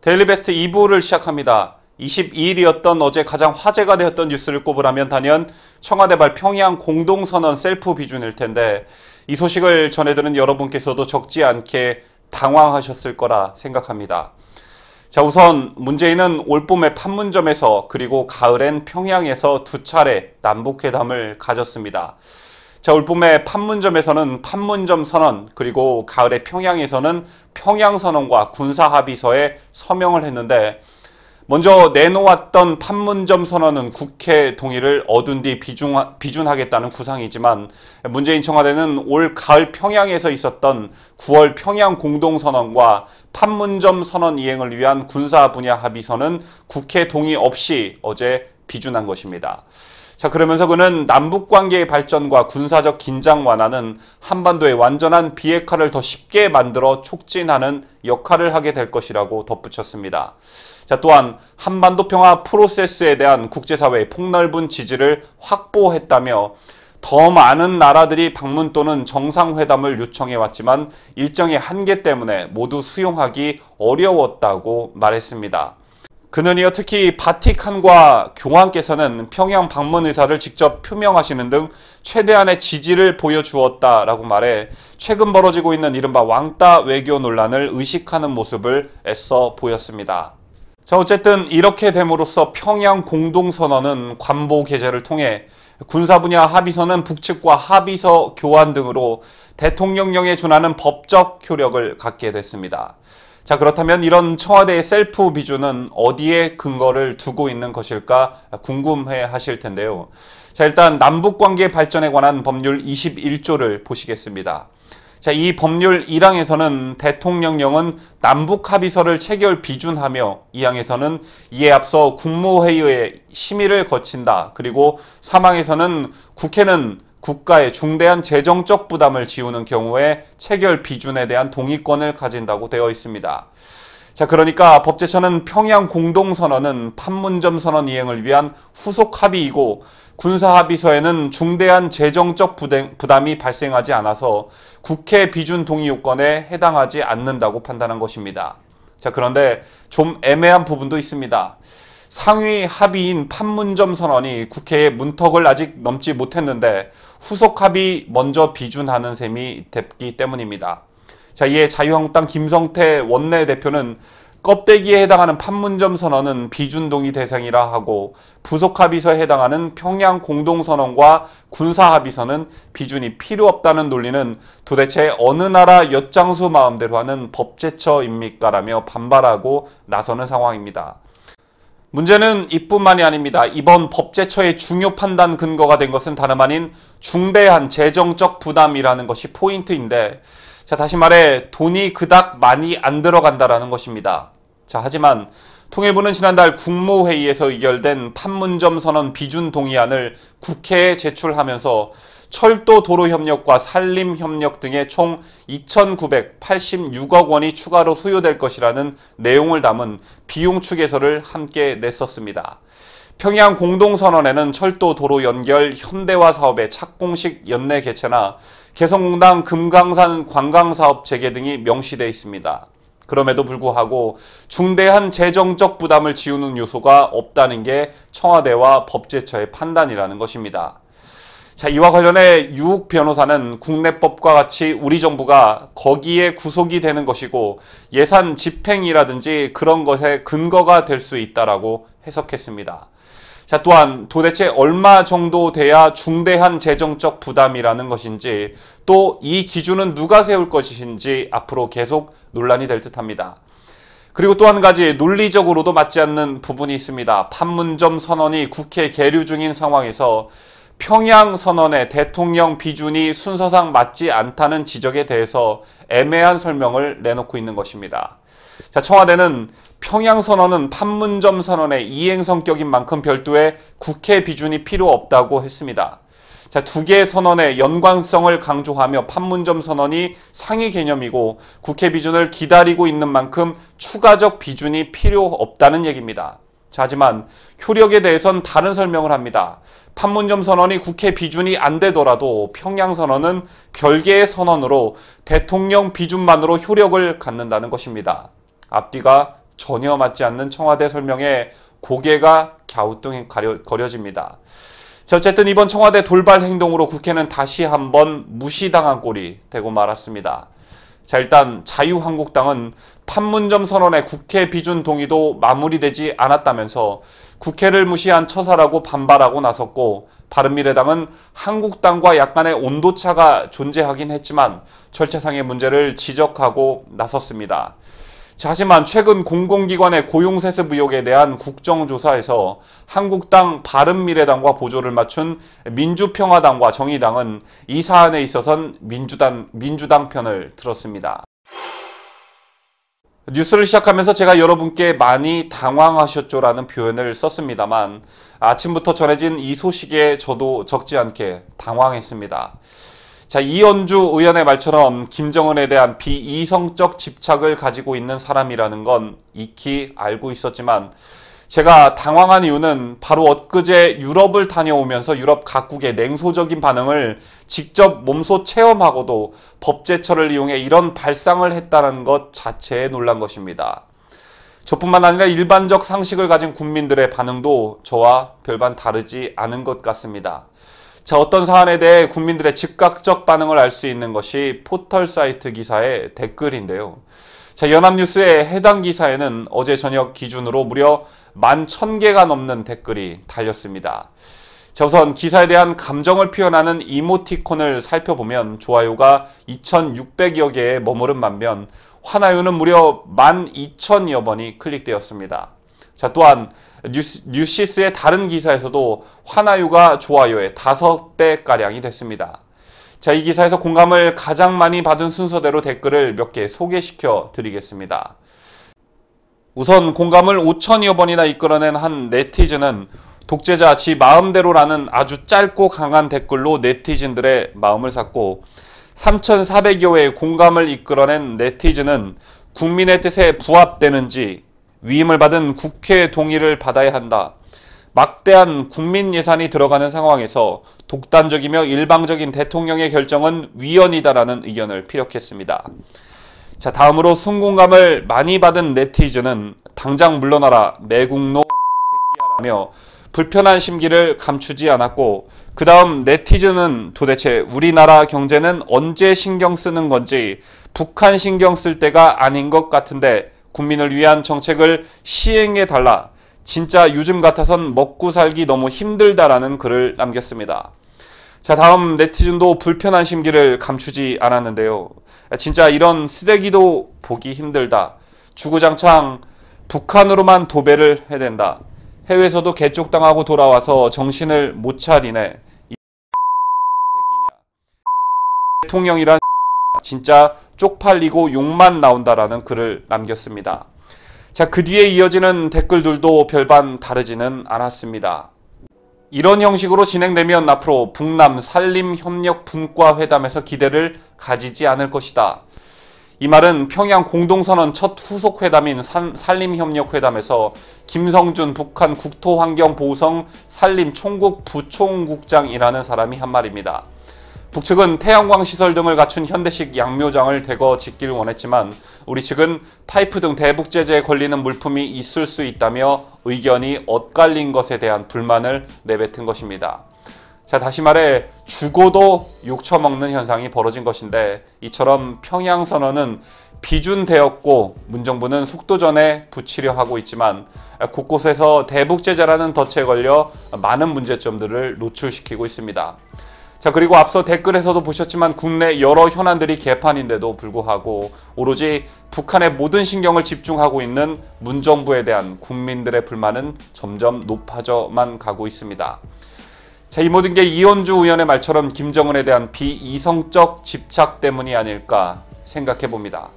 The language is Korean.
데일리베스트 2부를 시작합니다. 22일이었던 어제 가장 화제가 되었던 뉴스를 꼽으라면 단연 청와대발 평양 공동선언 셀프 비준일 텐데, 이 소식을 전해들은 여러분께서도 적지 않게 당황하셨을 거라 생각합니다. 자, 우선 문재인은 올봄에 판문점에서 그리고 가을엔 평양에서 두 차례 남북회담을 가졌습니다. 자, 올봄에 판문점에서는 판문점 선언, 그리고 가을에 평양에서는 평양선언과 군사합의서에 서명을 했는데, 먼저 내놓았던 판문점 선언은 국회 동의를 얻은 뒤 비준하겠다는 구상이지만, 문재인 청와대는 올 가을 평양에서 있었던 9월 평양 공동선언과 판문점 선언 이행을 위한 군사 분야 합의서는 국회 동의 없이 어제 비준한 것입니다. 자, 그러면서 그는 남북관계의 발전과 군사적 긴장 완화는 한반도의 완전한 비핵화를 더 쉽게 만들어 촉진하는 역할을 하게 될 것이라고 덧붙였습니다. 자, 또한 한반도 평화 프로세스에 대한 국제사회의 폭넓은 지지를 확보했다며, 더 많은 나라들이 방문 또는 정상회담을 요청해왔지만 일정의 한계 때문에 모두 수용하기 어려웠다고 말했습니다. 그는 이어 특히 바티칸과 교황께서는 평양 방문 의사를 직접 표명하시는 등 최대한의 지지를 보여주었다라고 말해 최근 벌어지고 있는 이른바 왕따 외교 논란을 의식하는 모습을 애써 보였습니다. 자, 어쨌든 이렇게 됨으로써 평양 공동선언은 관보 게재를 통해 군사 분야 합의서는 북측과 합의서 교환 등으로 대통령령에 준하는 법적 효력을 갖게 됐습니다. 자, 그렇다면 이런 청와대의 셀프 비준은 어디에 근거를 두고 있는 것일까 궁금해 하실 텐데요. 자, 일단 남북관계 발전에 관한 법률 21조를 보시겠습니다. 자, 이 법률 1항에서는 대통령령은 남북합의서를 체결 비준하며, 2항에서는 이에 앞서 국무회의의 심의를 거친다. 그리고 3항에서는 국회는 국가의 중대한 재정적 부담을 지우는 경우에 체결 비준에 대한 동의권을 가진다고 되어 있습니다. 자, 그러니까 법제처는 평양 공동선언은 판문점 선언 이행을 위한 후속 합의이고, 군사합의서에는 중대한 재정적 부담이 발생하지 않아서 국회 비준 동의 요건에 해당하지 않는다고 판단한 것입니다. 자, 그런데 좀 애매한 부분도 있습니다. 상위 합의인 판문점 선언이 국회의 문턱을 아직 넘지 못했는데 후속 합의 먼저 비준하는 셈이 됐기 때문입니다. 자, 이에 자유한국당 김성태 원내대표는 껍데기에 해당하는 판문점 선언은 비준 동의 대상이라 하고, 부속 합의서에 해당하는 평양 공동선언과 군사 합의서는 비준이 필요 없다는 논리는 도대체 어느 나라 엿장수 마음대로 하는 법제처입니까라며 반발하고 나서는 상황입니다. 문제는 이뿐만이 아닙니다. 이번 법제처의 중요 판단 근거가 된 것은 다름 아닌 중대한 재정적 부담이라는 것이 포인트인데, 자, 다시 말해 돈이 그닥 많이 안 들어간다라는 것입니다. 자, 하지만 통일부는 지난달 국무회의에서 의결된 판문점 선언 비준 동의안을 국회에 제출하면서 철도 도로 협력과 산림 협력 등의 총 2,986억 원이 추가로 소요될 것이라는 내용을 담은 비용 추계서를 함께 냈었습니다. 평양 공동선언에는 철도 도로 연결 현대화 사업의 착공식 연내 개최나 개성공단 금강산 관광사업 재개 등이 명시되어 있습니다. 그럼에도 불구하고 중대한 재정적 부담을 지우는 요소가 없다는 게 청와대와 법제처의 판단이라는 것입니다. 자, 이와 관련해 유욱 변호사는 국내법과 같이 우리 정부가 거기에 구속이 되는 것이고 예산 집행이라든지 그런 것에 근거가 될 수 있다라고 해석했습니다. 자, 또한 도대체 얼마 정도 돼야 중대한 재정적 부담이라는 것인지, 또 이 기준은 누가 세울 것인지 앞으로 계속 논란이 될 듯합니다. 그리고 또 한 가지 논리적으로도 맞지 않는 부분이 있습니다. 판문점 선언이 국회 계류 중인 상황에서 평양 선언의 대통령 비준이 순서상 맞지 않다는 지적에 대해서 애매한 설명을 내놓고 있는 것입니다. 자, 청와대는 평양 선언은 판문점 선언의 이행 성격인 만큼 별도의 국회 비준이 필요 없다고 했습니다. 자, 두 개의 선언의 연관성을 강조하며 판문점 선언이 상위 개념이고 국회 비준을 기다리고 있는 만큼 추가적 비준이 필요 없다는 얘기입니다. 자, 하지만 효력에 대해선 다른 설명을 합니다. 판문점 선언이 국회 비준이 안 되더라도 평양 선언은 별개의 선언으로 대통령 비준만으로 효력을 갖는다는 것입니다. 앞뒤가 전혀 맞지 않는 청와대 설명에 고개가 갸우뚱거려집니다. 자, 어쨌든 이번 청와대 돌발 행동으로 국회는 다시 한번 무시당한 꼴이 되고 말았습니다. 자, 일단 자유한국당은 판문점 선언의 국회 비준 동의도 마무리되지 않았다면서 국회를 무시한 처사라고 반발하고 나섰고, 바른미래당은 한국당과 약간의 온도차가 존재하긴 했지만 절차상의 문제를 지적하고 나섰습니다. 자, 하지만 최근 공공기관의 고용세습 의혹에 대한 국정조사에서 한국당, 바른미래당과 보조를 맞춘 민주평화당과 정의당은 이 사안에 있어선 민주당 편을 들었습니다. 뉴스를 시작하면서 제가 여러분께 많이 당황하셨죠라는 표현을 썼습니다만, 아침부터 전해진 이 소식에 저도 적지 않게 당황했습니다. 자, 이현주 의원의 말처럼 김정은에 대한 비이성적 집착을 가지고 있는 사람이라는 건 익히 알고 있었지만, 제가 당황한 이유는 바로 엊그제 유럽을 다녀오면서 유럽 각국의 냉소적인 반응을 직접 몸소 체험하고도 법제처를 이용해 이런 발상을 했다는 것 자체에 놀란 것입니다. 저뿐만 아니라 일반적 상식을 가진 국민들의 반응도 저와 별반 다르지 않은 것 같습니다. 자, 어떤 사안에 대해 국민들의 즉각적 반응을 알 수 있는 것이 포털 사이트 기사의 댓글인데요. 자, 연합뉴스의 해당 기사에는 어제 저녁 기준으로 무려 11,000개가 넘는 댓글이 달렸습니다. 자, 우선 기사에 대한 감정을 표현하는 이모티콘을 살펴보면 좋아요가 2,600여 개에 머무른 반면 화나요는 무려 12,000여 번이 클릭되었습니다. 자, 또한 뉴시스의 다른 기사에서도 화나요가 좋아요의 5배가량이 됐습니다. 자, 이 기사에서 공감을 가장 많이 받은 순서대로 댓글을 몇 개 소개시켜 드리겠습니다. 우선 공감을 5,000여 번이나 이끌어낸 한 네티즌은 독재자 지 마음대로라는 아주 짧고 강한 댓글로 네티즌들의 마음을 샀고, 3,400여 회의 공감을 이끌어낸 네티즌은 국민의 뜻에 부합되는지 위임을 받은 국회 동의를 받아야 한다. 막대한 국민 예산이 들어가는 상황에서 독단적이며 일방적인 대통령의 결정은 위헌이다라는 의견을 피력했습니다. 자, 다음으로 순공감을 많이 받은 네티즌은 당장 물러나라 매국노 새끼야라며 불편한 심기를 감추지 않았고, 그 다음 네티즌은 도대체 우리나라 경제는 언제 신경 쓰는 건지 북한 신경 쓸 때가 아닌 것 같은데 국민을 위한 정책을 시행해달라. 진짜 요즘 같아선 먹고 살기 너무 힘들다라는 글을 남겼습니다. 자, 다음 네티즌도 불편한 심기를 감추지 않았는데요. 진짜 이런 쓰레기도 보기 힘들다. 주구장창 북한으로만 도배를 해댄다. 해외에서도 개쪽당하고 돌아와서 정신을 못 차리네. 이 대통령이란 진짜 쪽팔리고 욕만 나온다라는 글을 남겼습니다. 자, 그 뒤에 이어지는 댓글들도 별반 다르지는 않았습니다. 이런 형식으로 진행되면 앞으로 북남 산림협력 분과 회담에서 기대를 가지지 않을 것이다. 이 말은 평양 공동선언 첫 후속 회담인 산림협력회담에서 김성준 북한 국토환경보호성 산림총국 부총국장이라는 사람이 한 말입니다. 북측은 태양광 시설 등을 갖춘 현대식 양묘장을 대거 짓기를 원했지만 우리 측은 파이프 등 대북 제재에 걸리는 물품이 있을 수 있다며 의견이 엇갈린 것에 대한 불만을 내뱉은 것입니다. 자, 다시 말해 죽어도 욕처먹는 현상이 벌어진 것인데, 이처럼 평양선언은 비준되었고 문정부는 속도전에 붙이려 하고 있지만 곳곳에서 대북 제재라는 덫에 걸려 많은 문제점들을 노출시키고 있습니다. 자, 그리고 앞서 댓글에서도 보셨지만 국내 여러 현안들이 개판인데도 불구하고 오로지 북한의 모든 신경을 집중하고 있는 문정부에 대한 국민들의 불만은 점점 높아져만 가고 있습니다. 자, 이 모든 게 이현주 의원의 말처럼 김정은에 대한 비이성적 집착 때문이 아닐까 생각해 봅니다.